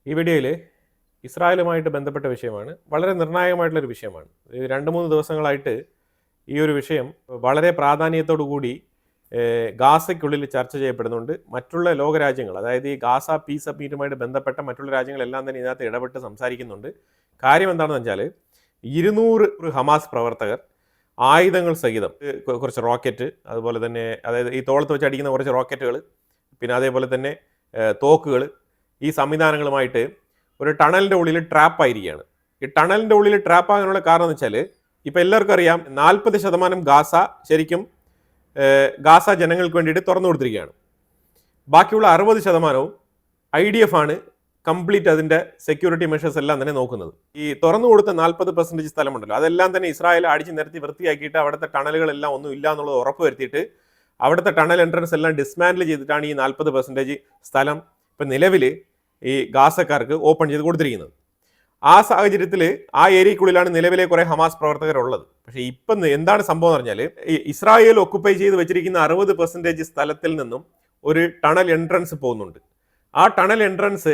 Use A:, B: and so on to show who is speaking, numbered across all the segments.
A: ഈ വീഡിയോയിൽ ഇസ്രായേലുമായിട്ട് ബന്ധപ്പെട്ട വിഷയമാണ്. വളരെ നിർണായകമായിട്ടുള്ളൊരു വിഷയമാണ്. 2-3 ദിവസങ്ങളായിട്ട് ഈ ഒരു വിഷയം വളരെ പ്രാധാന്യത്തോടു കൂടി ഗാസയ്ക്കുള്ളിൽ ചർച്ച ചെയ്യപ്പെടുന്നുണ്ട്. മറ്റുള്ള ലോകരാജ്യങ്ങൾ, അതായത് ഈ ഗാസ പീസ് സബ്മിറ്റുമായിട്ട് ബന്ധപ്പെട്ട മറ്റുള്ള രാജ്യങ്ങളെല്ലാം തന്നെ ഇതിനകത്ത് ഇടപെട്ട് സംസാരിക്കുന്നുണ്ട്. കാര്യം എന്താണെന്ന് വെച്ചാൽ 200 ഹമാസ് പ്രവർത്തകർ ആയുധങ്ങൾ സഹിതം, കുറച്ച് റോക്കറ്റ്, അതുപോലെ തന്നെ അതായത് ഈ തോളത്ത് വെച്ച് അടിക്കുന്ന കുറച്ച് റോക്കറ്റുകൾ, പിന്നെ അതേപോലെ തന്നെ തോക്കുകൾ, ഈ സംവിധാനങ്ങളുമായിട്ട് ഒരു ടണലിൻ്റെ ഉള്ളിൽ ട്രാപ്പായിരിക്കുകയാണ്. ഈ ടണലിൻ്റെ ഉള്ളിൽ ട്രാപ്പാകാനുള്ള കാരണം എന്ന് വെച്ചാൽ, ഇപ്പോൾ എല്ലാവർക്കും അറിയാം 40% ഗാസ ശരിക്കും ഗാസ ജനങ്ങൾക്ക് വേണ്ടിയിട്ട് തുറന്നു കൊടുത്തിരിക്കുകയാണ്. ബാക്കിയുള്ള 60% IDF ആണ് കംപ്ലീറ്റ് അതിൻ്റെ സെക്യൂരിറ്റി മെഷേഴ്സ് എല്ലാം തന്നെ നോക്കുന്നത്. ഈ തുറന്നു കൊടുത്ത 40% സ്ഥലമുണ്ടല്ലോ, അതെല്ലാം തന്നെ ഇസ്രായേൽ അടിച്ച് നിരത്തി വൃത്തിയാക്കിയിട്ട് അവിടുത്തെ ടണലുകളെല്ലാം ഒന്നും ഇല്ല എന്നുള്ളത് ഉറപ്പ് വരുത്തിയിട്ട് അവിടുത്തെ ടണൽ എൻട്രൻസ് എല്ലാം ഡിസ്മാൻഡിൽ ചെയ്തിട്ടാണ് ഈ 40% സ്ഥലം ഇപ്പം നിലവിൽ ഈ ഗാസക്കാർക്ക് ഓപ്പൺ ചെയ്ത് കൊടുത്തിരിക്കുന്നത്. ആ സാഹചര്യത്തിൽ ആ ഏരിയക്കുള്ളിലാണ് നിലവിലെ കുറേ ഹമാസ് പ്രവർത്തകരുള്ളത്. പക്ഷേ ഇപ്പം എന്താണ് സംഭവം എന്ന് പറഞ്ഞാൽ, ഈ ഇസ്രായേൽ ഒക്കുപ്പൈ ചെയ്ത് വെച്ചിരിക്കുന്ന 60% സ്ഥലത്തിൽ നിന്നും ഒരു ടണൽ എൻട്രൻസ് പോകുന്നുണ്ട്. ആ ടണൽ എൻട്രൻസ്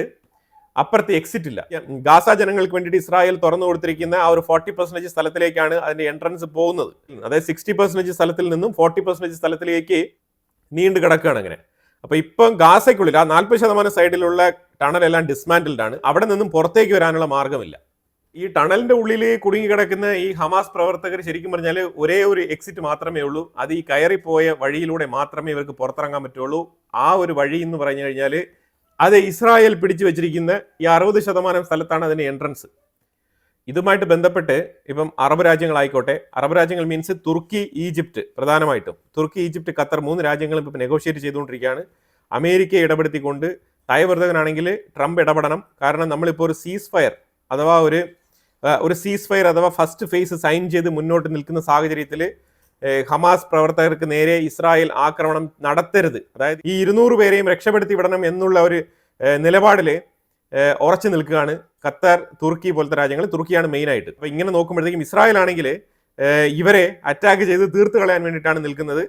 A: അപ്പുറത്ത് എക്സിറ്റ് ഇല്ല. ഗാസ ജനങ്ങൾക്ക് വേണ്ടിയിട്ട് ഇസ്രായേൽ തുറന്നു കൊടുത്തിരിക്കുന്ന ആ ഒരു 40% സ്ഥലത്തിലേക്കാണ് അതിൻ്റെ എൻട്രൻസ് പോകുന്നത്. അതായത് 60% സ്ഥലത്തിൽ നിന്നും 40% സ്ഥലത്തിലേക്ക് നീണ്ടു കിടക്കുകയാണ് അങ്ങനെ. അപ്പോൾ ഇപ്പം ഗാസയ്ക്കുള്ളിൽ ആ 40% സൈഡിലുള്ള ടണലെല്ലാം ഡിസ്മാൻഡിൽഡ് ആണ്. അവിടെ നിന്നും പുറത്തേക്ക് വരാനുള്ള മാർഗമില്ല. ഈ ടണലിൻ്റെ ഉള്ളിൽ കുടുങ്ങിക്കിടക്കുന്ന ഈ ഹമാസ് പ്രവർത്തകർ ശരിക്കും പറഞ്ഞാൽ ഒരേ ഒരു എക്സിറ്റ് മാത്രമേ ഉള്ളൂ. അത് ഈ കയറിപ്പോയ വഴിയിലൂടെ മാത്രമേ ഇവർക്ക് പുറത്തിറങ്ങാൻ പറ്റുള്ളൂ. ആ ഒരു വഴി എന്ന് പറഞ്ഞു കഴിഞ്ഞാൽ അത് ഇസ്രായേൽ പിടിച്ചു വെച്ചിരിക്കുന്ന ഈ 60% സ്ഥലത്താണ് അതിൻ്റെ എൻട്രൻസ്. ഇതുമായിട്ട് ബന്ധപ്പെട്ട് ഇപ്പം അറബ് രാജ്യങ്ങളായിക്കോട്ടെ, അറബ് രാജ്യങ്ങൾ മീൻസ് തുർക്കി, ഈജിപ്റ്റ്, പ്രധാനമായിട്ടും തുർക്കി, ഈജിപ്റ്റ്, ഖത്തർ, 3 രാജ്യങ്ങളും ഇപ്പം നെഗോഷിയേറ്റ് ചെയ്തുകൊണ്ടിരിക്കുകയാണ്. അമേരിക്കയെ ഇടപെടുത്തിക്കൊണ്ട് തയ്യബർദകനാണെങ്കിൽ ട്രംപ് ഇടപെടണം. കാരണം നമ്മളിപ്പോൾ ഒരു സീസ് ഫയർ അഥവാ ഒരു സീസ് ഫയർ അഥവാ ഫസ്റ്റ് ഫേസ് സൈൻ ചെയ്ത് മുന്നോട്ട് നിൽക്കുന്ന സാഹചര്യത്തിൽ ഹമാസ് പ്രവർത്തകർക്ക് നേരെ ഇസ്രായേൽ ആക്രമണം നടത്തരുത്, അതായത് ഈ 200 പേരെയും രക്ഷപ്പെടുത്തി വിടണം എന്നുള്ള ഒരു നിലപാടിൽ ഉറച്ചു നിൽക്കുകയാണ് ഖത്തർ, തുർക്കി പോലത്തെ രാജ്യങ്ങൾ. തുർക്കിയാണ് മെയിനായിട്ട്. അപ്പോൾ ഇങ്ങനെ നോക്കുമ്പോഴത്തേക്കും ഇസ്രായേൽ ആണെങ്കിൽ ഇവരെ അറ്റാക്ക് ചെയ്ത് തീർത്ത് കളയാൻ വേണ്ടിയിട്ടാണ് നിൽക്കുന്നത്.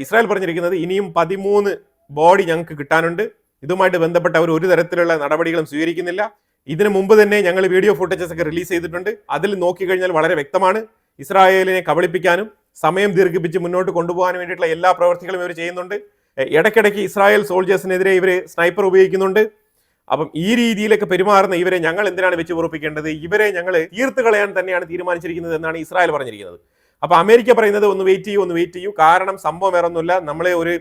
A: ഇസ്രായേൽ പറഞ്ഞിരിക്കുന്നത് ഇനിയും 13 ബോഡി ഞങ്ങൾക്ക് കിട്ടാനുണ്ട്. ഇതുമായിട്ട് ബന്ധപ്പെട്ട അവർ ഒരു തരത്തിലുള്ള നടപടികളും സ്വീകരിക്കുന്നില്ല. ഇതിനു മുമ്പ് തന്നെ ഞങ്ങൾ വീഡിയോ ഫുട്ടേജസ് ഒക്കെ റിലീസ് ചെയ്തിട്ടുണ്ട്. അതിൽ നോക്കിക്കഴിഞ്ഞാൽ വളരെ വ്യക്തമാണ്, ഇസ്രായേലിനെ കബളിപ്പിക്കാനും സമയം ദീർഘിപ്പിച്ച് മുന്നോട്ട് കൊണ്ടുപോകാൻ വേണ്ടിയിട്ടുള്ള എല്ലാ പ്രവർത്തികളും ഇവർ ചെയ്യുന്നുണ്ട്. ഇടയ്ക്കിടയ്ക്ക് ഇസ്രായേൽ സോൾജേഴ്സിനെതിരെ ഇവർ സ്നൈപ്പർ ഉപയോഗിക്കുന്നുണ്ട്. അപ്പം ഈ രീതിയിലൊക്കെ പെരുമാറുന്ന ഇവരെ ഞങ്ങൾ എന്തിനാണ് വെച്ച് ഉറപ്പിക്കേണ്ടത്? ഇവരെ ഞങ്ങൾ തീർത്ത് കളയാൻ തന്നെയാണ് തീരുമാനിച്ചിരിക്കുന്നത് എന്നാണ് ഇസ്രായേൽ പറഞ്ഞിരിക്കുന്നത്. അപ്പോൾ അമേരിക്ക പറയുന്നത് ഒന്ന് വെയിറ്റ് ചെയ്യൂ. കാരണം സംഭവം വേറെ ഒന്നുമില്ല, നമ്മളെ ഒരു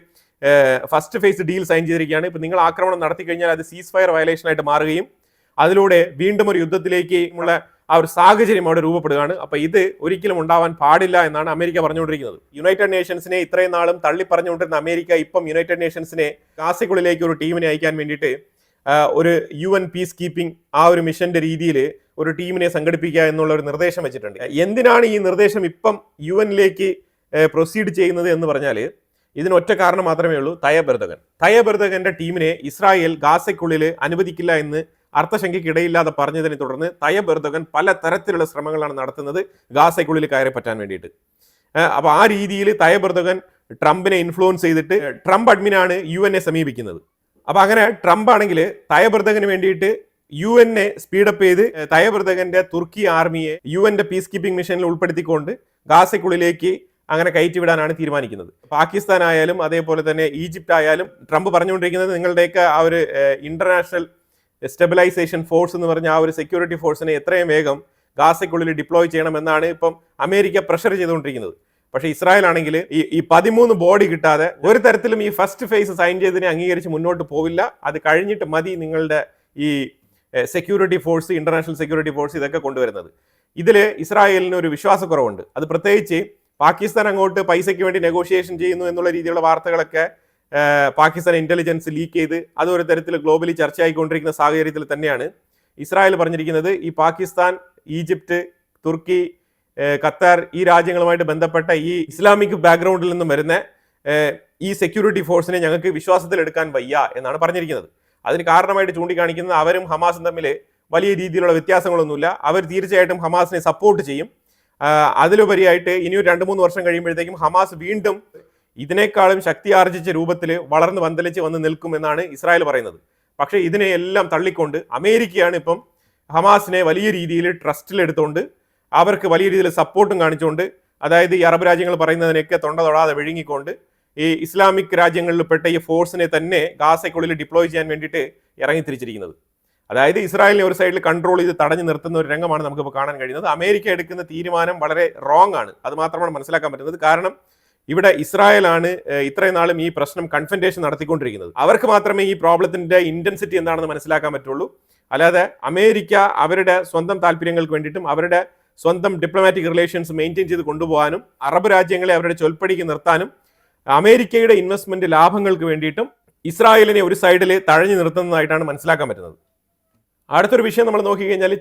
A: ഫസ്റ്റ് ഫേസ് ഡീൽ സൈൻ ചെയ്തിരിക്കുകയാണ്. ഇപ്പം നിങ്ങൾ ആക്രമണം നടത്തി കഴിഞ്ഞാൽ അത് സീസ് ഫയർ വയലേഷനായിട്ട് മാറുകയും അതിലൂടെ വീണ്ടും ഒരു യുദ്ധത്തിലേക്ക് ഉള്ള ആ ഒരു സാഹചര്യം അവിടെ രൂപപ്പെടുകയാണ്. അപ്പോൾ ഇത് ഒരിക്കലും ഉണ്ടാവാൻ പാടില്ല എന്നാണ് അമേരിക്ക പറഞ്ഞുകൊണ്ടിരിക്കുന്നത്. യുണൈറ്റഡ് നേഷൻസിനെ ഇത്രയും നാളും തള്ളി പറഞ്ഞുകൊണ്ടിരുന്ന അമേരിക്ക ഇപ്പം യുണൈറ്റഡ് നേഷൻസിനെ ഗാസയ്ക്കുള്ളിലേക്ക് ഒരു ടീമിനെ അയക്കാൻ വേണ്ടിയിട്ട് ഒരു UN പീസ് കീപ്പിംഗ് ആ ഒരു മിഷന്റെ രീതിയിൽ ഒരു ടീമിനെ സംഘടിപ്പിക്കുക എന്നുള്ള ഒരു നിർദ്ദേശം വെച്ചിട്ടുണ്ട്. എന്തിനാണ് ഈ നിർദ്ദേശം ഇപ്പം UN-ലേക്ക് പ്രൊസീഡ് ചെയ്യുന്നത് എന്ന് പറഞ്ഞാൽ ഇതിനൊറ്റ കാരണം മാത്രമേ ഉള്ളൂ, തയ്യബർദകന്റെ ടീമിനെ ഇസ്രായേൽ ഗാസയ്ക്കുള്ളിൽ അനുവദിക്കില്ല എന്ന് അർത്ഥശങ്കയ്ക്കിടയില്ലാതെ പറഞ്ഞതിനെ തുടർന്ന് തയ്യബർദകൻ പല തരത്തിലുള്ള ശ്രമങ്ങളാണ് നടത്തുന്നത് ഗാസയ്ക്കുള്ളിൽ കയറി പറ്റാൻ വേണ്ടിയിട്ട്. അപ്പോൾ ആ രീതിയിൽ തയ്യബർദകൻ ട്രംപിനെ ഇൻഫ്ലുവൻസ് ചെയ്തിട്ട് ട്രംപ് അഡ്മിനാണ് UN-നെ സമീപിക്കുന്നത്. അപ്പോൾ അങ്ങനെ ട്രംപ് ആണെങ്കിൽ തയ്യബർദകന് വേണ്ടിയിട്ട് UN-നെ സ്പീഡപ്പ് ചെയ്ത് തയ്യബർദകന്റെ തുർക്കി ആർമിയെ UN-ന്റെ പീസ് കീപ്പിംഗ് മിഷനിൽ ഉൾപ്പെടുത്തിക്കൊണ്ട് ഗാസയ്ക്കുള്ളിലേക്ക് അങ്ങനെ കയറ്റിവിടാനാണ് തീരുമാനിക്കുന്നത്. പാകിസ്ഥാൻ ആയാലും അതേപോലെ തന്നെ ഈജിപ്റ്റ് ആയാലും ട്രംപ് പറഞ്ഞുകൊണ്ടിരിക്കുന്നത് നിങ്ങളുടെയൊക്കെ ആ ഒരു ഇന്റർനാഷണൽ സ്റ്റെബിലൈസേഷൻ ഫോഴ്സ് എന്ന് പറഞ്ഞ ആ ഒരു സെക്യൂരിറ്റി ഫോഴ്സിനെ എത്രയും വേഗം ഗാസയ്ക്കുള്ളിൽ ഡിപ്ലോയ് ചെയ്യണമെന്നാണ് ഇപ്പം അമേരിക്ക പ്രഷർ ചെയ്തുകൊണ്ടിരിക്കുന്നത്. പക്ഷേ ഇസ്രായേൽ ആണെങ്കിൽ ഈ 13 ബോഡി കിട്ടാതെ ഒരു തരത്തിലും ഈ ഫസ്റ്റ് ഫേസ് സൈൻ ചെയ്തതിനെ അംഗീകരിച്ച് മുന്നോട്ട് പോവില്ല. അത് കഴിഞ്ഞിട്ട് മതി നിങ്ങളുടെ ഈ security force, international security force ഇതൊക്കെ കൊണ്ടുവരുന്നത്. ഇതിൽ ഇസ്രായേലിന് ഒരു വിശ്വാസക്കുറവുണ്ട്. അത് പ്രത്യേകിച്ച് പാകിസ്ഥാൻ അങ്ങോട്ട് പൈസയ്ക്ക് വേണ്ടി നെഗോഷിയേഷൻ ചെയ്യുന്നു എന്നുള്ള രീതിയിലുള്ള വാർത്തകളൊക്കെ പാകിസ്ഥാൻ ഇന്റലിജൻസ് ലീക്ക് ചെയ്ത് അത് ഒരു തരത്തിൽ ഗ്ലോബലി ചർച്ചയായിക്കൊണ്ടിരിക്കുന്ന സാഹചര്യത്തിൽ തന്നെയാണ് ഇസ്രായേൽ പറഞ്ഞിരിക്കുന്നത് ഈ പാകിസ്ഥാൻ, ഈജിപ്റ്റ്, തുർക്കി, ഖത്തർ ഈ രാജ്യങ്ങളുമായിട്ട് ബന്ധപ്പെട്ട ഈ ഇസ്ലാമിക് ബാക്ക്ഗ്രൗണ്ടിൽ നിന്നും വരുന്ന ഈ സെക്യൂരിറ്റി ഫോഴ്സിനെ ഞങ്ങൾക്ക് വിശ്വാസത്തിലെടുക്കാൻ വയ്യ എന്നാണ് പറഞ്ഞിരിക്കുന്നത്. അതിന് കാരണമായിട്ട് ചൂണ്ടിക്കാണിക്കുന്നത് അവരും ഹമാസും തമ്മിൽ വലിയ രീതിയിലുള്ള വ്യത്യാസങ്ങളൊന്നുമില്ല. അവർ തീർച്ചയായിട്ടും ഹമാസിനെ സപ്പോർട്ട് ചെയ്യും. അതിലുപരിയായിട്ട് ഇനിയൊരു 2-3 വർഷം കഴിയുമ്പോഴത്തേക്കും ഹമാസ് വീണ്ടും ഇതിനേക്കാളും ശക്തി ആർജിച്ച രൂപത്തിൽ വളർന്നു പന്തലിച്ച് വന്ന് നിൽക്കും എന്നാണ് ഇസ്രായേൽ പറയുന്നത്. പക്ഷേ ഇതിനെയെല്ലാം തള്ളിക്കൊണ്ട് അമേരിക്കയാണ് ഇപ്പം ഹമാസിനെ വലിയ രീതിയിൽ ട്രസ്റ്റിലെടുത്തുകൊണ്ട് അവർക്ക് വലിയ രീതിയിൽ സപ്പോർട്ടും കാണിച്ചുകൊണ്ട്, അതായത് ഈ അറബ് രാജ്യങ്ങൾ പറയുന്നതിനൊക്കെ തൊണ്ട തൊടാതെ വിഴുങ്ങിക്കൊണ്ട് ഈ ഇസ്ലാമിക് രാജ്യങ്ങളിൽ പെട്ട ഈ ഫോഴ്സിനെ തന്നെ ഗാസയ്ക്കുള്ളിൽ ഡിപ്ലോയ് ചെയ്യാൻ വേണ്ടിയിട്ട് ഇറങ്ങി തിരിച്ചിരിക്കുന്നത്. അതായത് ഇസ്രായേലിനെ ഒരു സൈഡിൽ കൺട്രോൾ ചെയ്ത് തടഞ്ഞു നിർത്തുന്ന ഒരു രംഗമാണ് നമുക്കിപ്പോൾ കാണാൻ കഴിയുന്നത്. അമേരിക്ക എടുക്കുന്ന തീരുമാനം വളരെ റോങ് ആണ്, അത് മാത്രമാണ് മനസ്സിലാക്കാൻ പറ്റുന്നത്. കാരണം ഇവിടെ ഇസ്രായേലാണ് ഇത്രയും നാളും ഈ പ്രശ്നം കൺഫ്രന്റേഷൻ നടത്തിക്കൊണ്ടിരിക്കുന്നത്. അവർക്ക് മാത്രമേ ഈ പ്രോബ്ലത്തിന്റെ ഇന്റൻസിറ്റി എന്താണെന്ന് മനസ്സിലാക്കാൻ പറ്റുള്ളൂ. അല്ലാതെ അമേരിക്ക അവരുടെ സ്വന്തം താല്പര്യങ്ങൾക്ക് വേണ്ടിയിട്ടും അവരുടെ സ്വന്തം ഡിപ്ലോമാറ്റിക് റിലേഷൻസ് മെയിൻറ്റെയിൻ ചെയ്ത് കൊണ്ടുപോകാനും അറബ് രാജ്യങ്ങളെ അവരുടെ ചൊൽപ്പടിക്ക് നിർത്താനും അമേരിക്കയുടെ ഇൻവെസ്റ്റ്മെന്റ് ലാഭങ്ങൾക്ക് വേണ്ടിയിട്ടും ഇസ്രായേലിനെ ഒരു സൈഡിൽ തഴഞ്ഞു നിർത്തുന്നതായിട്ടാണ് മനസ്സിലാക്കാൻ പറ്റുന്നത്. അടുത്തൊരു വിഷയം നമ്മൾ നോക്കിക്കഴിഞ്ഞാൽ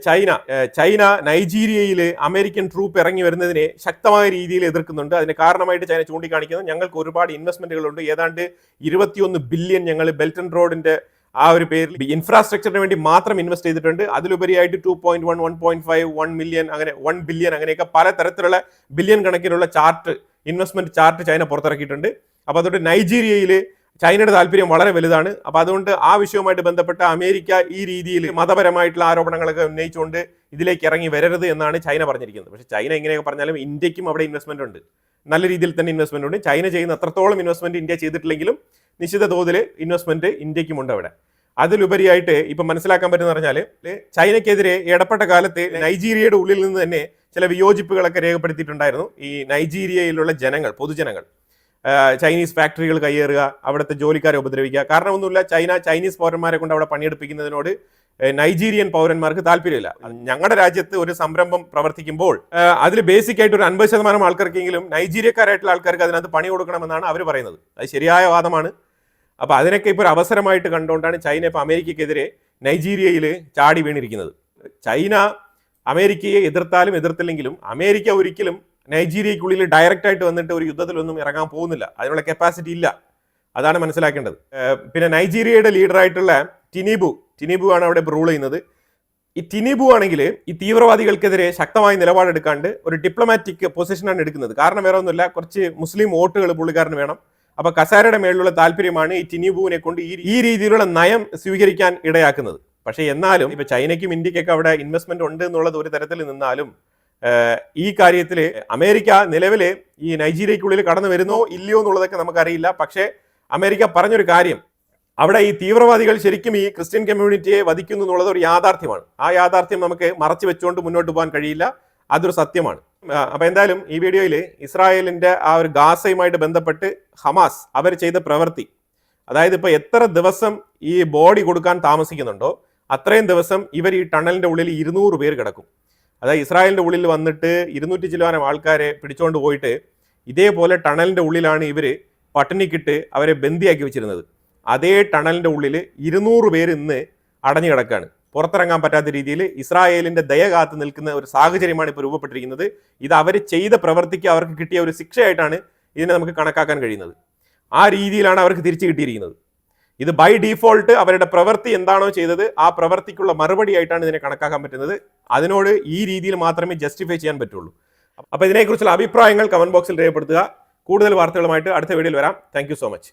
A: ചൈന നൈജീരിയയിൽ അമേരിക്കൻ ട്രൂപ്പ് ഇറങ്ങി വരുന്നതിനെ ശക്തമായ രീതിയിൽ എതിർക്കുന്നുണ്ട്. അതിന് കാരണമായിട്ട് ചൈന ചൂണ്ടിക്കാണിക്കുന്നത്, ഞങ്ങൾക്ക് ഒരുപാട് ഇൻവെസ്റ്റ്മെന്റുകളുണ്ട്, ഏതാണ്ട് 21 ബില്യൺ ഞങ്ങൾ ബെൽറ്റ് ആൻഡ് റോഡിന്റെ ആ ഒരു പേരിൽ ഇൻഫ്രാസ്ട്രക്ചറിന് വേണ്ടി മാത്രം ഇൻവെസ്റ്റ് ചെയ്തിട്ടുണ്ട്. അതിലുപരിയായിട്ട് 2.1, 1.5, 1 മില്യൺ അങ്ങനെ 1 ബില്യൺ അങ്ങനെയൊക്കെ പല തരത്തിലുള്ള ബില്യൺ കണക്കിനുള്ള ഇൻവെസ്റ്റ്മെന്റ് ചാർട്ട് ചൈന പുറത്തിറക്കിയിട്ടുണ്ട്. അപ്പോൾ അതുകൊണ്ട് നൈജീരിയയിൽ ചൈനയുടെ താല്പര്യം വളരെ വലുതാണ്. അപ്പോൾ അതുകൊണ്ട് ആ വിഷയവുമായിട്ട് ബന്ധപ്പെട്ട അമേരിക്ക ഈ രീതിയിൽ മതപരമായിട്ടുള്ള ആരോപണങ്ങളൊക്കെ ഉന്നയിച്ചുകൊണ്ട് ഇതിലേക്ക് ഇറങ്ങി വരരുത് എന്നാണ് ചൈന പറഞ്ഞിരിക്കുന്നത്. പക്ഷേ ചൈന എങ്ങനെയൊക്കെ പറഞ്ഞാലും ഇന്ത്യക്കും അവിടെ ഇൻവെസ്റ്റ്മെന്റ് ഉണ്ട്, നല്ല രീതിയിൽ തന്നെ ഇൻവെസ്റ്റ്മെന്റ് ഉണ്ട്. ചൈന ചെയ്യുന്ന അത്രത്തോളം ഇൻവെസ്റ്റ്മെന്റ് ഇന്ത്യ ചെയ്തിട്ടില്ലെങ്കിലും നിശ്ചിത തോതിൽ ഇൻവെസ്റ്റ്മെന്റ് ഇന്ത്യക്കുമുണ്ട് അവിടെ. അതിലുപരിയായിട്ട് ഇപ്പം മനസ്സിലാക്കാൻ പറ്റുന്ന പറഞ്ഞാൽ ചൈനയ്ക്കെതിരെ ഇടപെട്ട കാലത്ത് നൈജീരിയയുടെ ഉള്ളിൽ നിന്ന് തന്നെ ചില വിയോജിപ്പുകളൊക്കെ രേഖപ്പെടുത്തിയിട്ടുണ്ടായിരുന്നു. ഈ നൈജീരിയയിലുള്ള പൊതുജനങ്ങൾ ചൈനീസ് ഫാക്ടറികൾ കയ്യേറുക, അവിടുത്തെ ജോലിക്കാരെ ഉപദ്രവിക്കുക. കാരണം ഒന്നുമില്ല, ചൈനീസ് പൗരന്മാരെ കൊണ്ട് അവിടെ പണിയെടുപ്പിക്കുന്നതിനോട് നൈജീരിയൻ പൗരന്മാർക്ക് താല്പര്യമില്ല. ഞങ്ങളുടെ രാജ്യത്ത് ഒരു സംരംഭം പ്രവർത്തിക്കുമ്പോൾ അതിൽ ബേസിക് ആയിട്ട് ഒരു 50% ആൾക്കാർക്കെങ്കിലും നൈജീരിയക്കാരായിട്ടുള്ള ആൾക്കാർക്ക് അതിനകത്ത് പണി കൊടുക്കണമെന്നാണ് അവർ പറയുന്നത്. അത് ശരിയായ വാദമാണ്. അപ്പോൾ അതിനൊക്കെ ഇപ്പോൾ ഒരു അവസരമായിട്ട് കണ്ടുകൊണ്ടാണ് ചൈന ഇപ്പോൾ അമേരിക്കയ്ക്കെതിരെ നൈജീരിയയിൽ ചാടി വീണിരിക്കുന്നത്. ചൈന അമേരിക്കയെ എതിർത്താലും എതിർത്തില്ലെങ്കിലും അമേരിക്ക ഒരിക്കലും നൈജീരിയക്കുള്ളിൽ ഡയറക്റ്റ് ആയിട്ട് വന്നിട്ട് ഒരു യുദ്ധത്തിലൊന്നും ഇറങ്ങാൻ പോകുന്നില്ല, അതിനുള്ള കപ്പാസിറ്റി ഇല്ല. അതാണ് മനസ്സിലാക്കേണ്ടത്. പിന്നെ നൈജീരിയയുടെ ലീഡറായിട്ടുള്ള ടിനിബു ആണ് അവിടെ റൂൾ ചെയ്യുന്നത്. ഈ ടിനിബു ആണെങ്കിൽ ഈ തീവ്രവാദികൾക്കെതിരെ ശക്തമായ നിലപാടെടുക്കാണ്ട് ഒരു ഡിപ്ലോമാറ്റിക് പൊസിഷനാണ് എടുക്കുന്നത്. കാരണം വേറെ ഒന്നുമില്ല, കുറച്ച് മുസ്ലിം വോട്ടുകൾ പുള്ളിക്കാരന് വേണം. അപ്പൊ കസാരയുടെ മേലുള്ള താല്പര്യമാണ് ഈ ടിനിബുവിനെ കൊണ്ട് ഈ രീതിയിലുള്ള നയം സ്വീകരിക്കാൻ ഇടയാക്കുന്നത്. പക്ഷെ എന്നാലും ഇപ്പൊ ചൈനയ്ക്കും ഇന്ത്യക്കൊക്കെ അവിടെ ഇൻവെസ്റ്റ്മെന്റ് ഉണ്ട് എന്നുള്ളത് ഒരു തരത്തിൽ നിന്നാലും ഈ കാര്യത്തിൽ അമേരിക്ക നിലവിൽ ഈ നൈജീരിയക്കുള്ളിൽ കടന്നു വരുന്നോ ഇല്ലയോ എന്നുള്ളതൊക്കെ നമുക്കറിയില്ല. പക്ഷേ അമേരിക്ക പറഞ്ഞൊരു കാര്യം, അവിടെ ഈ തീവ്രവാദികൾ ശരിക്കും ഈ ക്രിസ്ത്യൻ കമ്മ്യൂണിറ്റിയെ വധിക്കുന്നു എന്നുള്ളത് ഒരു യാഥാർത്ഥ്യമാണ്. ആ യാഥാർത്ഥ്യം നമുക്ക് മറച്ചു വെച്ചുകൊണ്ട് മുന്നോട്ട് പോകാൻ കഴിയില്ല, അതൊരു സത്യമാണ്. അപ്പൊ എന്തായാലും ഈ വീഡിയോയിൽ ഇസ്രായേലിന്റെ ആ ഒരു ഗാസയുമായിട്ട് ബന്ധപ്പെട്ട് ഹമാസ് അവർ ചെയ്ത പ്രവൃത്തി, അതായത് ഇപ്പൊ എത്ര ദിവസം ഈ ബോഡി കൊടുക്കാൻ താമസിക്കുന്നുണ്ടോ അത്രയും ദിവസം ഇവർ ഈ ടണലിന്റെ ഉള്ളിൽ 200 പേര് കിടക്കും. അതായത് ഇസ്രായേലിന്റെ ഉള്ളിൽ വന്നിട്ട് 200 ചില്ലുവാനം ആൾക്കാരെ പിടിച്ചുകൊണ്ട് പോയിട്ട് ഇതേപോലെ ടണലിന്റെ ഉള്ളിലാണ് ഇവര് പട്ടിണിക്കിട്ട് അവരെ ബന്ദിയാക്കി വെച്ചിരുന്നത്. അതേ ടണലിന്റെ ഉള്ളിൽ 200 പേര് ഇന്ന് അടഞ്ഞു കിടക്കാണ്. പുറത്തിറങ്ങാൻ പറ്റാത്ത രീതിയിൽ ഇസ്രായേലിന്റെ ദയ കാത്തു നിൽക്കുന്ന ഒരു സാഹചര്യമാണ് ഇപ്പോൾ രൂപപ്പെട്ടിരിക്കുന്നത്. ഇത് അവർ ചെയ്ത പ്രവൃത്തിക്ക് അവർക്ക് കിട്ടിയ ഒരു ശിക്ഷയായിട്ടാണ് ഇതിനെ നമുക്ക് കണക്കാക്കാൻ കഴിയുന്നത്. ആ രീതിയിലാണ് അവർക്ക് തിരിച്ചു കിട്ടിയിരിക്കുന്നത്. ഇത് ബൈ ഡീഫോൾട്ട് അവരുടെ പ്രവൃത്തി എന്താണോ ചെയ്തത് ആ പ്രവൃത്തിക്കുള്ള മറുപടി ആയിട്ടാണ് ഇതിനെ കണക്കാക്കാൻ പറ്റുന്നത്. അതിനോട് ഈ രീതിയിൽ മാത്രമേ ജസ്റ്റിഫൈ ചെയ്യാൻ പറ്റുള്ളൂ. അപ്പോൾ ഇതിനെക്കുറിച്ചുള്ള അഭിപ്രായങ്ങൾ കമന്റ് ബോക്സിൽ രേഖപ്പെടുത്തുക. കൂടുതൽ വാർത്തകളുമായിട്ട് അടുത്ത വീഡിയോയിൽ വരാം. Thank you so much.